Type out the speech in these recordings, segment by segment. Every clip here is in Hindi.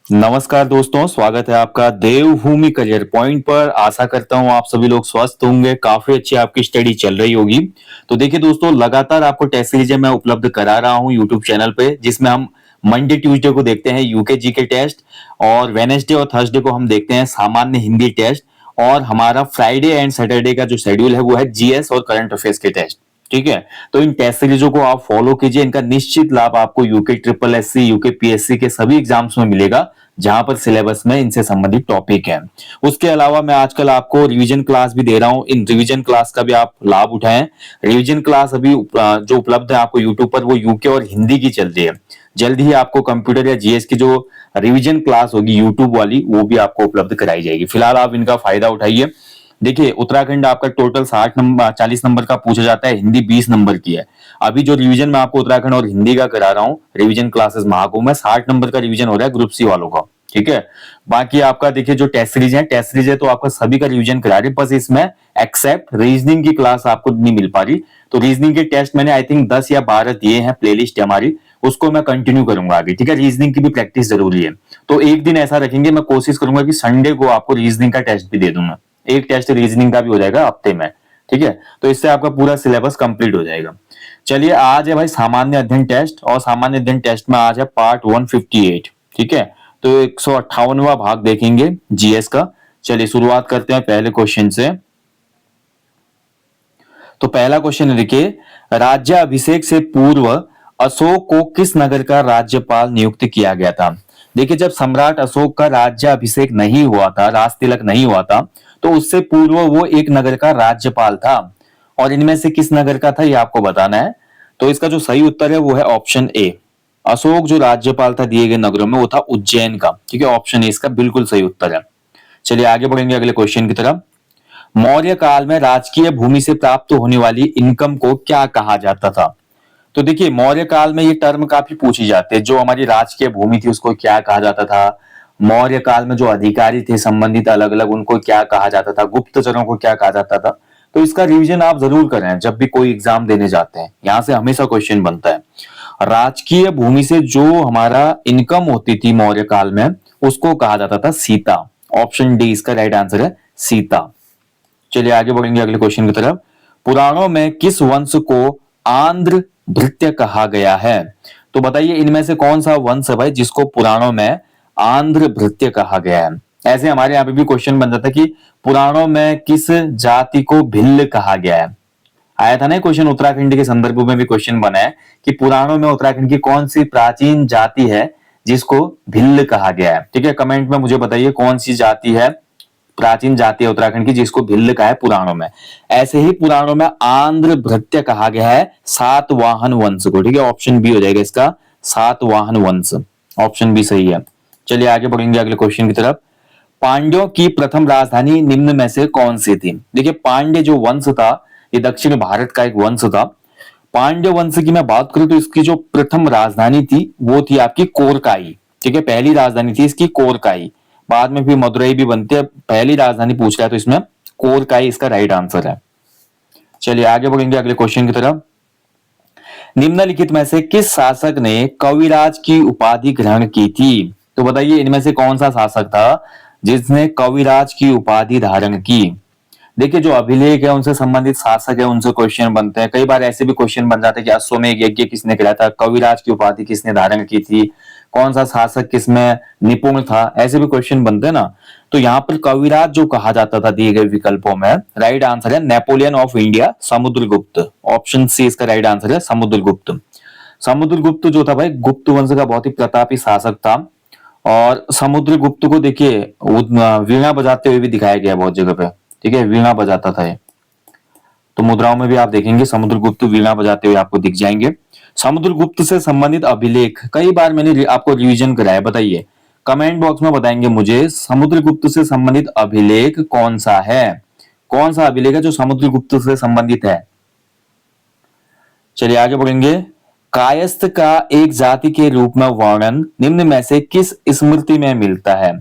नमस्कार दोस्तों, स्वागत है आपका देवभूमि करियर पॉइंट पर। आशा करता हूं आप सभी लोग स्वस्थ होंगे, काफी अच्छी आपकी स्टडी चल रही होगी। तो देखिए दोस्तों, लगातार आपको टेस्ट सीरीज मैं उपलब्ध करा रहा हूं यूट्यूब चैनल पे, जिसमें हम मंडे ट्यूसडे को देखते हैं यूके जी के टेस्ट, और वेनेसडे और थर्सडे को हम देखते हैं सामान्य हिंदी टेस्ट, और हमारा फ्राइडे एंड सैटरडे का जो शेड्यूल है वो है जीएस और करंट अफेयर्स के टेस्ट। ठीक है, तो इन टेस्ट सीरीजों को आप फॉलो कीजिए, इनका निश्चित लाभ आपको UK triple SC, UK PSC के सभी एग्जाम्स में मिलेगा, जहां पर सिलेबस में इनसे संबंधित टॉपिक है। उसके अलावा मैं आजकल आपको रिवीजन क्लास भी दे रहा हूं, इन रिवीजन क्लास का भी आप लाभ उठाएं। रिवीजन क्लास अभी जो उपलब्ध है आपको यूट्यूब पर, वो यूके और हिंदी की चल रही है। जल्द ही आपको कंप्यूटर या जीएस की जो रिवीजन क्लास होगी यूट्यूब वाली, वो भी आपको उपलब्ध कराई जाएगी। फिलहाल आप इनका फायदा उठाइए। देखिए, उत्तराखंड आपका टोटल 40 नंबर का पूछा जाता है, हिंदी 20 नंबर की है। अभी जो रिवीजन मैं आपको उत्तराखंड और हिंदी का करा रहा हूँ, रिवीजन क्लासेस महाकुंभ में 60 नंबर का रिवीजन हो रहा है ग्रुप सी वालों का। ठीक है, बाकी आपका देखिए जो टेस्ट सीरीज है तो आपका सभी का रिवीजन करा रही है, बस इसमें एक्सेप्ट रीजनिंग की क्लास आपको नहीं मिल पा रही। तो रीजनिंग के टेस्ट मैंने आई थिंक 10 या 12 दिए हैं, प्लेलिस्ट है हमारी, उसको मैं कंटिन्यू करूंगा आगे। ठीक है, रीजनिंग की भी प्रैक्टिस जरूरी है, तो एक दिन ऐसा रखेंगे, मैं कोशिश करूंगा कि संडे को आपको रीजनिंग का टेस्ट भी दे दूंगा, एक टेस्ट रीजनिंग का भी हो जाएगा हफ्ते में। ठीक है, तो इससे आपका पूरा सिलेबस कंप्लीट हो जाएगा। चलिए, आज है भाई सामान्य अध्ययन टेस्ट, और सामान्य अध्ययन टेस्ट में आज है पार्ट 158। ठीक है, तो 158वां भाग देखेंगे जीएस का। चलिए शुरुआत करते हैं पहले क्वेश्चन से। तो पहला क्वेश्चन देखिए, राज्याभिषेक से पूर्व अशोक को किस नगर का राज्यपाल नियुक्त किया गया था? देखिए, जब सम्राट अशोक का राज्याभिषेक नहीं हुआ था, राज तिलक नहीं हुआ था, तो उससे पूर्व वो एक नगर का राज्यपाल था, और इनमें से किस नगर का था ये आपको बताना है। तो इसका जो सही उत्तर है वो है ऑप्शन ए। अशोक जो राज्यपाल था दिए गए नगरों में, वो था उज्जैन का। ठीक है, ऑप्शन ए इसका बिल्कुल सही उत्तर है। चलिए आगे बढ़ेंगे अगले क्वेश्चन की तरफ। मौर्य काल में राजकीय भूमि से प्राप्त होने वाली इनकम को क्या कहा जाता था? तो देखिए, मौर्य काल में ये टर्म काफी पूछी जाती है, जो हमारी राजकीय भूमि थी उसको क्या कहा जाता था, मौर्य काल में जो अधिकारी थे संबंधित अलग अलग, उनको क्या कहा जाता था, गुप्तचरों को क्या कहा जाता था। तो इसका रिवीजन आप जरूर करें जब भी कोई एग्जाम देने जाते हैं, यहां से हमेशा क्वेश्चन बनता है। राजकीय भूमि से जो हमारा इनकम होती थी मौर्य काल में, उसको कहा जाता था सीता। ऑप्शन डी इसका राइट आंसर है, सीता। चलिए आगे बढ़ेंगे अगले क्वेश्चन की तरफ। पुराणों में किस वंश को आंध्र भृत्य कहा गया है? तो बताइए, इनमें से कौन सा वंश है भाई जिसको पुराणों में आंध्र भृत्य कहा गया है? ऐसे हमारे यहाँ पे भी क्वेश्चन बन जाता है कि पुराणों में किस जाति को भिल्ल कहा गया है। आया था ना क्वेश्चन, उत्तराखंड के संदर्भ में भी क्वेश्चन बना है कि पुराणों में उत्तराखंड की कौन सी प्राचीन जाति है जिसको भिल्ल कहा गया है। ठीक है, कमेंट में मुझे बताइए कौन सी जाति है, प्राचीन जाति है उत्तराखंड की जिसको भिल्ल कहा है पुराणों में। ऐसे ही पुराणों में आंध्र भृत्य कहा गया है सातवाहन वंश को। ठीक है, ऑप्शन बी हो जाएगा इसका, सातवाहन वंश। ऑप्शन बी सही है। चलिए आगे बढ़ेंगे अगले क्वेश्चन की तरफ। पांड्यों की प्रथम राजधानी निम्न में से कौन सी थी? देखिए, पांड्य जो वंश था ये दक्षिण भारत का एक वंश था। पांड्य वंश की मैं बात करूं तो इसकी जो प्रथम राजधानी थी वो थी आपकी कोरकाई। ठीक है, पहली राजधानी थी इसकी कोरकाई, बाद में भी मदुरई भी बनते हैं। पहली राजधानी पूछ रहा है तो इसमें कोरकाई इसका राइट आंसर है। चलिए आगे बढ़ेंगे अगले क्वेश्चन की तरफ। निम्नलिखित में से किस शासक ने कविराज की उपाधि ग्रहण की थी? तो बताइए, इनमें से कौन सा शासक था जिसने कविराज की उपाधि धारण की? देखिए, जो अभिलेख है उनसे संबंधित शासक है, उनसे क्वेश्चन बनते हैं। कई बार ऐसे भी क्वेश्चन बन जाते हैं कि अश्वमेध यज्ञ किसने किया था, कविराज की उपाधि किसने धारण की थी, कौन सा शासक किसमें निपुण था, ऐसे भी क्वेश्चन बनते हैं ना। तो यहाँ पर कविराज जो कहा जाता था दिए गए विकल्पों में, राइट आंसर है Napoleon of India, Samudragupta. Option C इसका राइट आंसर है, समुद्रगुप्त। समुद्रगुप्त जो था भाई गुप्त वंश का बहुत ही प्रतापी शासक था, और समुद्रगुप्त को देखिए वीणा बजाते हुए भी दिखाया गया बहुत जगह पे। ठीक है, वीणा बजाता था ये, तो मुद्राओं में भी आप देखेंगे समुद्रगुप्त वीणा बजाते हुए आपको दिख जाएंगे। समुद्रगुप्त से संबंधित अभिलेख कई बार मैंने आपको रिवीजन कराया, बताइए कमेंट बॉक्स में बताएंगे मुझे समुद्रगुप्त से संबंधित अभिलेख कौन सा है, कौन सा अभिलेख है जो समुद्रगुप्त से संबंधित है। चलिए आगे बढ़ेंगे। कायस्थ का एक जाति के रूप में वर्णन निम्न में से किस स्मृति में मिलता है?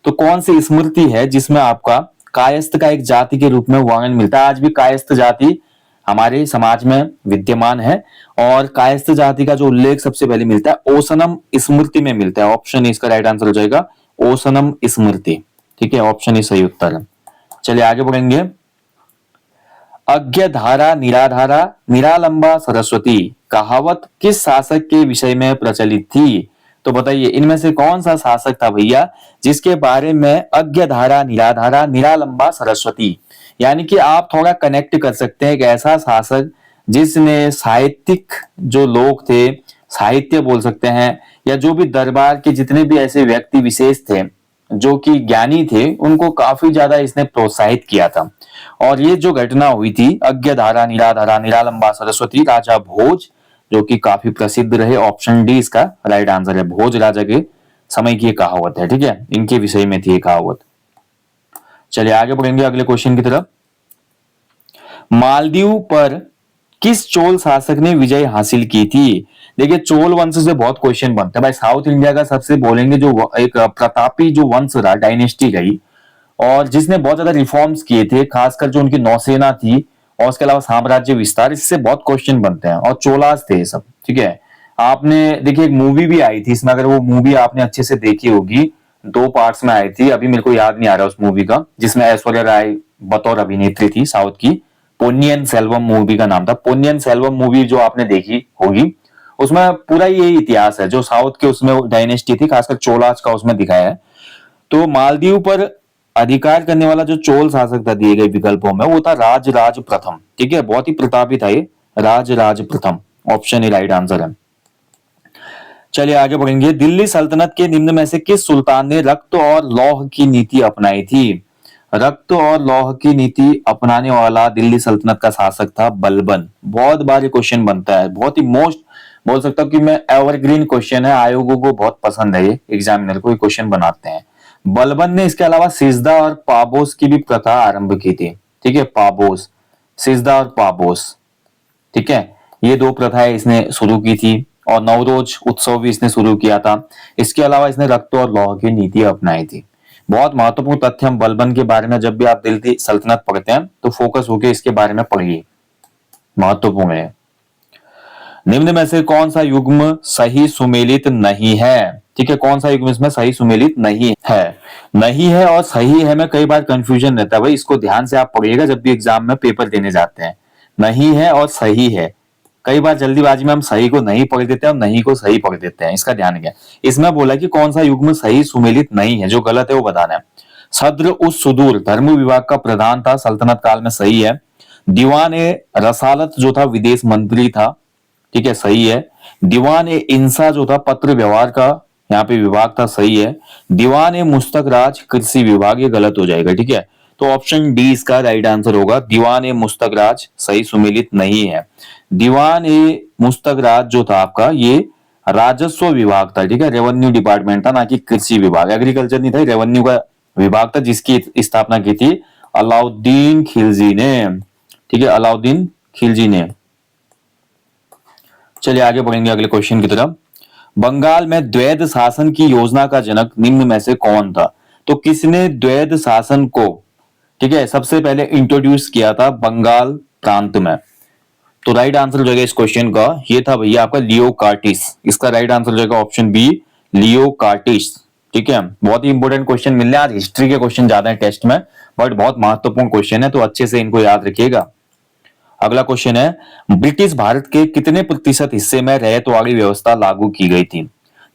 तो कौन सी स्मृति है जिसमें आपका कायस्थ का एक जाति के रूप में वर्णन मिलता है? आज भी कायस्थ जाति हमारे समाज में विद्यमान है। और कायस्थ जाति का जो उल्लेख सबसे पहले मिलता है ओसनम स्मृति में मिलता है। ऑप्शन इसका राइट आंसर हो जाएगा ओसनम स्मृति। ठीक है, ऑप्शन सही उत्तर है। चलिए आगे बढ़ेंगे। अज्ञ धारा निराधारा निरालंबा सरस्वती कहावत किस शासक के विषय में प्रचलित थी? तो बताइए इनमें से कौन सा शासक था भैया जिसके बारे में अज्ञ धारा निराधारा निरालंबा सरस्वती, यानी कि आप थोड़ा कनेक्ट कर सकते हैं एक ऐसा शासक जिसने साहित्यिक जो लोग थे, साहित्य बोल सकते हैं, या जो भी दरबार के जितने भी ऐसे व्यक्ति विशेष थे जो कि ज्ञानी थे, उनको काफी ज्यादा इसने प्रोत्साहित किया था। और ये जो घटना हुई थी अज्ञ धारा निराधारा निरालंबा सरस्वती, राजा भोज जो कि काफी प्रसिद्ध रहे, ऑप्शन डी इसका राइट आंसर है। भोज राजा के समय की कहावत है। ठीक है, इनके विषय में थी ये कहावत। चलिए आगे बढ़ेंगे अगले क्वेश्चन की तरफ। मालदीव पर किस चोल शासक ने विजय हासिल की थी? देखिए चोल वंश से बहुत क्वेश्चन बनते हैं भाई। साउथ इंडिया का सबसे बोलेंगे जो एक प्रतापी जो वंश रहा, डायनेस्टी रही, और जिसने बहुत ज्यादा रिफॉर्म्स किए थे, खासकर जो उनकी नौसेना थी और उसके अलावा साम्राज्य विस्तार, इससे बहुत क्वेश्चन बनते हैं। और चोलास थे सब। ठीक है, आपने देखिए एक मूवी भी आई थी इसमें, अगर वो मूवी आपने अच्छे से देखी होगी, 2 पार्ट्स में आई थी, अभी मेरे को याद नहीं आ रहा उस मूवी का, जिसमें ऐश्वर्या राय बतौर अभिनेत्री थी साउथ की। पोन्नियन सेल्वम मूवी का नाम था। पोन्नियन सेल्वम मूवी जो आपने देखी होगी, उसमें पूरा यही इतिहास है जो साउथ के उसमें डायनेस्टी थी, खासकर चोलास का उसमें दिखाया है। तो मालदीव पर अधिकार करने वाला जो चोल शासक था दिए गए विकल्पों में, वो था राजराज प्रथम। ठीक है, बहुत ही प्रतापी था ये राजराज प्रथम। ऑप्शन ए राइट आंसर है। चलिए आगे बढ़ेंगे। दिल्ली सल्तनत के निम्न में से किस सुल्तान ने रक्त और लौह की नीति अपनाई थी? रक्त और लौह की नीति अपनाने वाला दिल्ली सल्तनत का शासक था बलबन। बहुत बार ये क्वेश्चन बनता है, बहुत ही मोस्ट बोल सकता हूं कि मैं एवरग्रीन क्वेश्चन है, आयोगों को बहुत पसंद है, ये एग्जामिनर को ये क्वेश्चन बनाते हैं। बलबन ने इसके अलावा सिजदा और पाबोस की भी प्रथा आरंभ की थी। ठीक है, पाबोस, सिजदा और पाबोस। ठीक है, ये 2 प्रथाएं इसने शुरू की थी। और नवरोज उत्सव भी इसने शुरू किया था। इसके अलावा इसने रक्त और लौह की नीति अपनाई थी। बहुत महत्वपूर्ण तथ्य हम बलबन के बारे में, जब भी आप दिल्ली सल्तनत पढ़ते हैं तो फोकस होकर इसके बारे में पढ़िए, महत्वपूर्ण है। निम्न में से कौन सा युग्म सही सुमेलित नहीं है? ठीक है, कौन सा युग्म इसमें सही सुमेलित नहीं है? नहीं है और सही है में कई बार कंफ्यूजन रहता है भाई, इसको ध्यान से आप पढ़िएगा जब भी एग्जाम में पेपर देने जाते हैं। नहीं है और सही है, कई बार जल्दीबाजी में हम सही को नहीं पढ़ देते हैं और नहीं को सही पढ़ देते हैं, इसका ध्यान रखें। इसमें बोला कि कौन सा युग्म सही सुमेलित नहीं है, जो गलत है वो बताना है। सद्र उस सुदूर धर्म विभाग का प्रधान था सल्तनत काल में, सही है। दीवान ए रसालत जो था विदेश मंत्री था। ठीक है, सही है। दीवान ए इंसा जो था पत्र व्यवहार का यहाँ पे विभाग था, सही है। दीवान ए मुस्तक राज कृषि विभाग, ये गलत हो जाएगा। ठीक है, तो ऑप्शन डी इसका राइट आंसर होगा। दीवान ए मुस्तक राज सही सुमेलित नहीं है। दीवान ए मुस्तक राज जो था आपका, ये राजस्व विभाग था। ठीक है, रेवेन्यू डिपार्टमेंट था, ना कि कृषि विभाग। एग्रीकल्चर नहीं था, रेवेन्यू का विभाग था, जिसकी स्थापना की थी अलाउद्दीन खिलजी ने। ठीक है, अलाउद्दीन खिलजी ने। चलिए आगे बढ़ेंगे अगले क्वेश्चन की तरफ। बंगाल में द्वैध शासन की योजना का जनक निम्न में से कौन था? तो किसने द्वैध शासन को, ठीक है, सबसे पहले इंट्रोड्यूस किया था बंगाल प्रांत में? तो राइट आंसर हो जाएगा इस क्वेश्चन का, ये था भैया आपका लियो कार्टिस। इसका राइट आंसर हो जाएगा ऑप्शन बी, लियो कार्टिस। ठीक है, बहुत ही इंपॉर्टेंट क्वेश्चन मिलने, आज हिस्ट्री के क्वेश्चन ज्यादा है टेस्ट में, बट बहुत महत्वपूर्ण क्वेश्चन है, तो अच्छे से इनको याद रखिएगा। अगला क्वेश्चन है, ब्रिटिश भारत के कितने प्रतिशत हिस्से में रैयतवाड़ी व्यवस्था लागू की गई थी?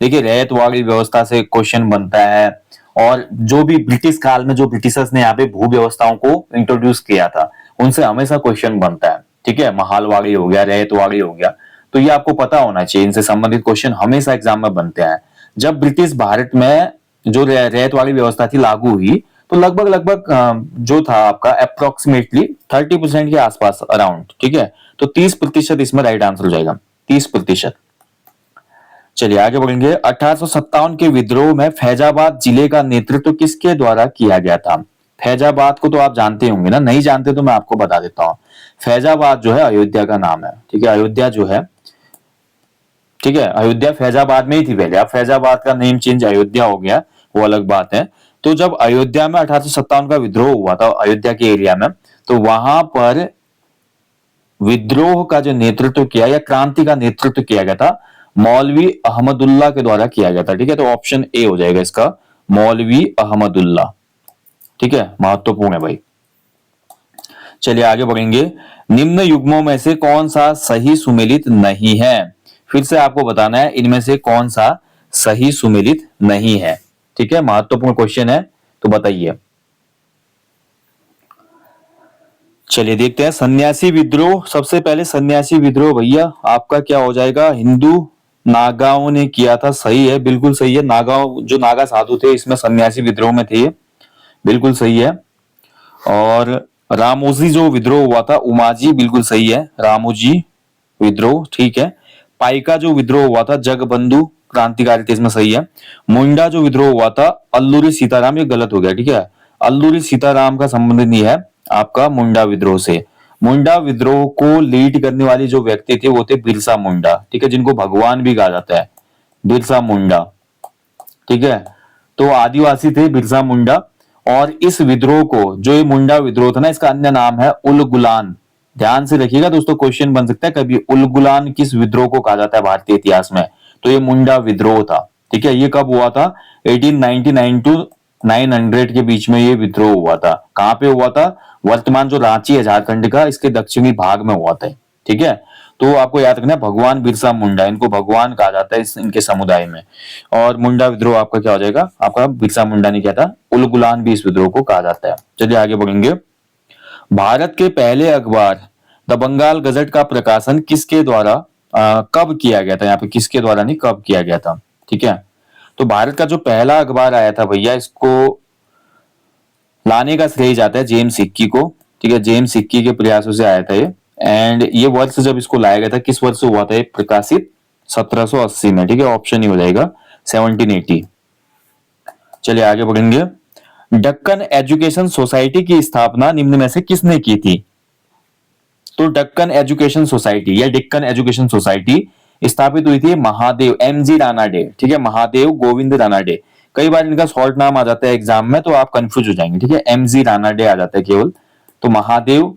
देखिए रैयतवाड़ी व्यवस्था से क्वेश्चन बनता है, और जो भी ब्रिटिश काल में जो ब्रिटिशर्स ने यहाँ पे भू व्यवस्थाओं को इंट्रोड्यूस किया था, उनसे हमेशा क्वेश्चन बनता है। ठीक है, महालवाड़ी हो गया, रैयतवाड़ी हो गया, तो ये आपको पता होना चाहिए, इनसे संबंधित क्वेश्चन हमेशा एग्जाम में बनते हैं। जब ब्रिटिश भारत में जो रैयतवाड़ी व्यवस्था थी लागू हुई, तो लगभग लगभग जो था आपका अप्रोक्सीमेटली 30% के आसपास अराउंड। ठीक है, तो 30% इसमें राइट आंसर हो जाएगा, 30%। चलिए आगे बढ़ेंगे। 1857 के विद्रोह में फैजाबाद जिले का नेतृत्व किसके द्वारा किया गया था? फैजाबाद को तो आप जानते होंगे ना, नहीं जानते तो मैं आपको बता देता हूं। फैजाबाद जो है अयोध्या का नाम है। ठीक है, अयोध्या जो है, ठीक है, अयोध्या फैजाबाद में ही थी पहले, अब फैजाबाद का नेम चेंज अयोध्या हो गया, वो अलग बात है। तो जब अयोध्या में 1857 का विद्रोह हुआ था अयोध्या के एरिया में, तो वहां पर विद्रोह का जो नेतृत्व किया या क्रांति का नेतृत्व किया गया था, मौलवी अहमदुल्ला के द्वारा किया गया था। ठीक है, तो ऑप्शन ए हो जाएगा इसका, मौलवी अहमदुल्ला। ठीक है, महत्वपूर्ण है भाई। चलिए आगे बढ़ेंगे। निम्न युग्मों में से कौन सा सही सुमेलित नहीं है? फिर से आपको बताना है इनमें से कौन सा सही सुमेलित नहीं है। ठीक है, महत्वपूर्ण क्वेश्चन है, तो बताइए। चलिए देखते हैं। सन्यासी विद्रोह, सबसे पहले सन्यासी विद्रोह भैया आपका क्या हो जाएगा? हिंदू नागाओं ने किया था। सही है, बिल्कुल सही है। नागाओं, जो नागा साधु थे इसमें सन्यासी विद्रोह में थे, बिल्कुल सही है। और रामोजी जो विद्रोह हुआ था, उमाजी, बिल्कुल सही है, रामोजी विद्रोह। ठीक है। पाइका जो विद्रोह हुआ था, जगबंधु क्रांतिकारी थे, इसमें सही है। मुंडा जो विद्रोह हुआ था, अल्लूरी सीताराम, ये गलत हो गया। ठीक है, अल्लूरी सीताराम का संबंध नहीं है आपका मुंडा विद्रोह से। मुंडा विद्रोह को लीड करने वाली जो व्यक्ति थे वो थे बिरसा मुंडा। ठीक है, जिनको भगवान भी कहा जाता है, बिरसा मुंडा। ठीक है, तो आदिवासी थे बिरसा मुंडा। और इस विद्रोह को, जो ये मुंडा विद्रोह था ना, इसका अन्य नाम है उलगुलान। ध्यान से रखिएगा दोस्तों, क्वेश्चन बन सकता है कभी, उलगुलान किस विद्रोह को कहा जाता है भारतीय इतिहास में? तो ये मुंडा विद्रोह था। ठीक है, ये कब हुआ था? 1899 टू 900 के बीच में ये विद्रोह हुआ था। कहां पे हुआ था? वर्तमान जो रांची है झारखंड का, इसके दक्षिणी भाग में हुआ था। ठीक है, तो आपको याद रखना है, भगवान बिरसा मुंडा, इनको भगवान कहा जाता है इनके समुदाय में। और मुंडा विद्रोह आपका क्या हो जाएगा? आपका बिरसा मुंडा ने किया था। उलगुलान भी इस विद्रोह को कहा जाता है। चलिए आगे बढ़ेंगे। भारत के पहले अखबार द बंगाल गजट का प्रकाशन किसके द्वारा कब किया गया था? यहाँ पे किसके द्वारा नहीं, कब किया गया था। ठीक है, तो भारत का जो पहला अखबार आया था भैया, इसको लाने का श्रेय जाता है जेम्स सिक्की को। ठीक है, जेम्स सिक्की के प्रयासों से आया था ये। एंड ये वर्ष जब इसको लाया गया था, किस वर्ष हुआ था ये प्रकाशित? 1780 में। ठीक है, ऑप्शन ही हो जाएगा 1780। चलिए आगे बढ़ेंगे। डक्कन एजुकेशन सोसाइटी की स्थापना निम्न में से किसने की थी? तो डक्कन एजुकेशन सोसाइटी या डेक्कन एजुकेशन सोसाइटी स्थापित हुई थी महादेव एमजी रानाडे। ठीक है, महादेव गोविंद रानाडे। कई बार इनका शॉर्ट नाम आ जाता है एग्जाम में, तो आप कंफ्यूज हो जाएंगे। ठीक है, एमजी रानाडे आ जाता है केवल। तो महादेव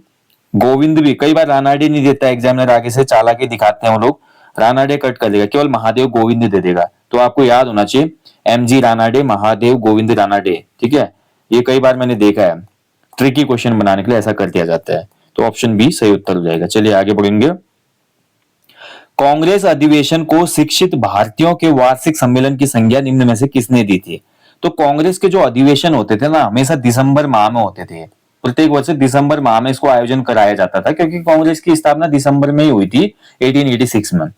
गोविंद भी, कई बार रानाडे नहीं देता एग्जामिनर, आगे से चालाकी दिखाते हैं वो लोग, रानाडे कट कर देगा, केवल महादेव गोविंद दे देगा। तो आपको याद होना चाहिए एमजी रानाडे, महादेव गोविंद रानाडे। ठीक है, ये कई बार मैंने देखा है, ट्रिकी क्वेश्चन बनाने के लिए ऐसा कर दिया जाता है। तो ऑप्शन बी सही उत्तर हो जाएगा। चलिए आगे बढ़ेंगे। कांग्रेस अधिवेशन को शिक्षित भारतीयों के वार्षिक सम्मेलन की संज्ञा निम्न में से किसने दी थी? तो कांग्रेस के जो अधिवेशन होते थे ना, हमेशा दिसंबर माह में होते थे। प्रत्येक वर्ष दिसंबर माह में इसको आयोजन कराया जाता था, क्योंकि कांग्रेस की स्थापना दिसंबर में ही हुई थी 1886 में।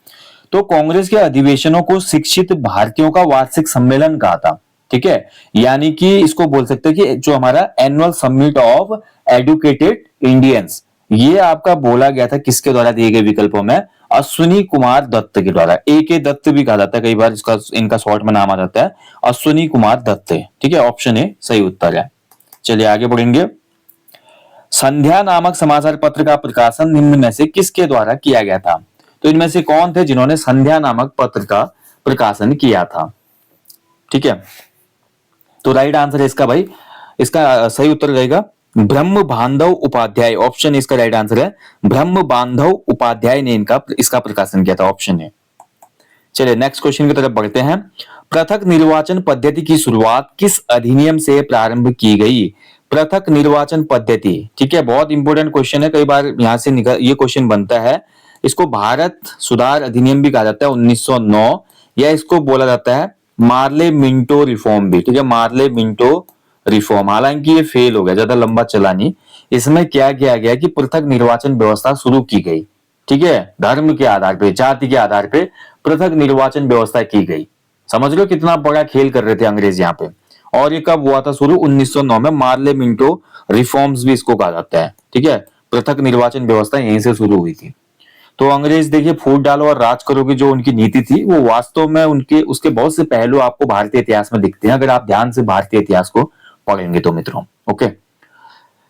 तो कांग्रेस के अधिवेशनों को शिक्षित भारतीयों का वार्षिक सम्मेलन कहा था। ठीक है, यानी कि इसको बोल सकते हैं कि जो हमारा annual summit of educated Indians, ये आपका बोला गया था किसके द्वारा दिए गए विकल्पों में? अश्विनी कुमार दत्त के द्वारा। ए के दत्त भी कहा जाता है कई बार, इसका इनका शॉर्ट में नाम आ जाता है अश्विनी कुमार दत्त। ठीक है, ऑप्शन ए सही उत्तर है। चलिए आगे बढ़ेंगे। संध्या नामक समाचार पत्र का प्रकाशन निम्न में से किसके द्वारा किया गया था? तो इनमें से कौन थे जिन्होंने संध्या नामक पत्र का प्रकाशन किया था? ठीक है, तो राइट आंसर है इसका भाई, इसका सही उत्तर रहेगा ब्रह्म बांधव उपाध्याय। ऑप्शन इसका राइट आंसर है, ब्रह्म बांधव उपाध्याय ने इसका प्रकाशन किया था। ऑप्शन है। चलिए नेक्स्ट क्वेश्चन की तरफ बढ़ते हैं। पृथक निर्वाचन पद्धति की शुरुआत किस अधिनियम से प्रारंभ की गई? पृथक निर्वाचन पद्धति, ठीक है, बहुत इंपॉर्टेंट क्वेश्चन है, कई बार यहां से ये क्वेश्चन बनता है। इसको भारत सुधार अधिनियम भी कहा जाता है 1909, या इसको बोला जाता है मार्ले मिंटो रिफॉर्म भी। ठीक है, मार्ले मिंटो रिफॉर्म, हालांकि ये फेल हो गया, ज्यादा लंबा चला नहीं। इसमें क्या किया गया कि पृथक निर्वाचन व्यवस्था शुरू की गई। ठीक है, धर्म के आधार पे, जाति के आधार पे पृथक निर्वाचन व्यवस्था की गई। समझ लो कितना बड़ा खेल कर रहे थे अंग्रेज यहाँ पे। और ये कब हुआ था शुरू? 1909 में। मार्ले मिंटो रिफॉर्म्स भी इसको कहा जाता है। ठीक है, पृथक निर्वाचन व्यवस्था यहीं से शुरू हुई थी। तो अंग्रेज देखिए, फूट डालो और राज करो की जो उनकी नीति थी, वो वास्तव में उसके बहुत से पहलू आपको भारतीय इतिहास में दिखते हैं, अगर आप ध्यान से भारतीय इतिहास को पढ़ेंगे तो मित्रों। ओके,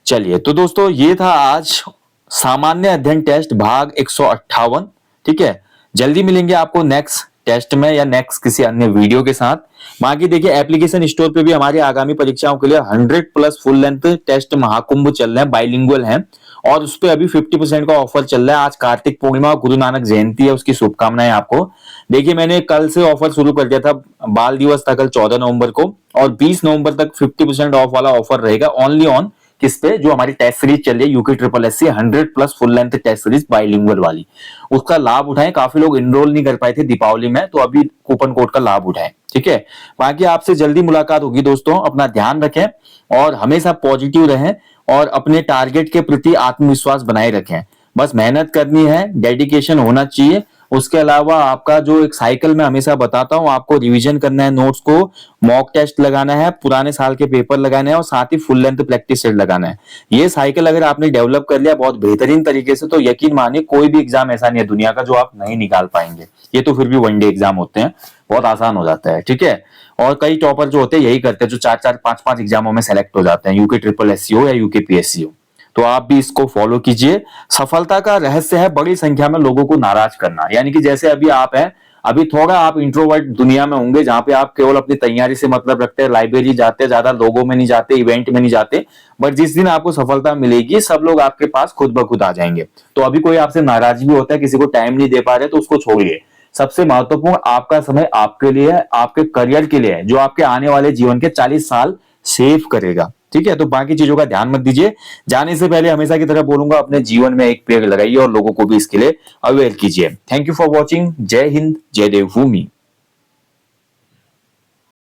चलिए तो दोस्तों ये था आज सामान्य अध्ययन टेस्ट भाग 158। ठीक है, जल्दी मिलेंगे आपको नेक्स्ट टेस्ट में या नेक्स्ट किसी अन्य वीडियो के साथ। बाकी देखिए एप्लीकेशन स्टोर पे भी हमारी आगामी परीक्षाओं के लिए 100+ फुल लेंथ टेस्ट महाकुंभ चल रहे हैं, बाइलिंगुअल हैं, और उस पे अभी 50% का ऑफर चल रहा है। आज कार्तिक पूर्णिमा और गुरु नानक जयंती है, उसकी शुभकामनाएं आपको। देखिए मैंने कल से ऑफर शुरू कर दिया था, बाल दिवस था कल 14 नवंबर को, और 20 नवंबर तक 50% ऑफ वाला ऑफर रहेगा ओनली ऑन किस पे, जो हमारी टेस्ट सीरीज चल रही है UK triple S C 100+ full length test series bilingual वाली, उसका लाभ उठाएं। काफी लोग इनरोल नहीं कर पाए थे दीपावली में, तो अभी कूपन कोड का लाभ उठाएं, ठीक है। बाकी आपसे जल्दी मुलाकात होगी दोस्तों, अपना ध्यान रखें और हमेशा पॉजिटिव रहें और अपने टारगेट के प्रति आत्मविश्वास बनाए रखें। बस मेहनत करनी है, डेडिकेशन होना चाहिए। उसके अलावा आपका जो एक साइकिल में हमेशा बताता हूं, आपको रिवीजन करना है नोट्स को, मॉक टेस्ट लगाना है, पुराने साल के पेपर लगाने हैं और साथ ही फुल लेंथ प्रैक्टिस सेट लगाना है। ये साइकिल अगर आपने डेवलप कर लिया बहुत बेहतरीन तरीके से, तो यकीन मानिए कोई भी एग्जाम ऐसा नहीं है दुनिया का जो आप नहीं निकाल पाएंगे। ये तो फिर भी वनडे एग्जाम होते हैं, बहुत आसान हो जाता है, ठीक है। और कई टॉपर जो होते हैं यही करते हैं, जो 4-4 5-5 एग्जामों में सेलेक्ट हो जाते हैं, यूके ट्रिपल एस सी हो या यूके पीएससी हो। तो आप भी इसको फॉलो कीजिए। सफलता का रहस्य है बड़ी संख्या में लोगों को नाराज करना, यानी कि जैसे अभी आप हैं, अभी थोड़ा आप इंट्रोवर्ट दुनिया में होंगे जहां पे आप केवल अपनी तैयारी से मतलब रखते हैं, लाइब्रेरी जाते हैं, ज्यादा लोगों में नहीं जाते, इवेंट में नहीं जाते, बट जिस दिन आपको सफलता मिलेगी सब लोग आपके पास खुद ब खुद आ जाएंगे। तो अभी कोई आपसे नाराज भी होता है, किसी को टाइम नहीं दे पा रहे, तो उसको छोड़िए। सबसे महत्वपूर्ण आपका समय आपके लिए है, आपके करियर के लिए है, जो आपके आने वाले जीवन के 40 साल सेव करेगा, ठीक है। तो बाकी चीजों का ध्यान मत दीजिए। जाने से पहले हमेशा की तरह बोलूंगा, अपने जीवन में एक पेड़ लगाइए और लोगों को भी इसके लिए अवेयर कीजिए। Thank you for watching. जय हिंद, जय देवभूमि।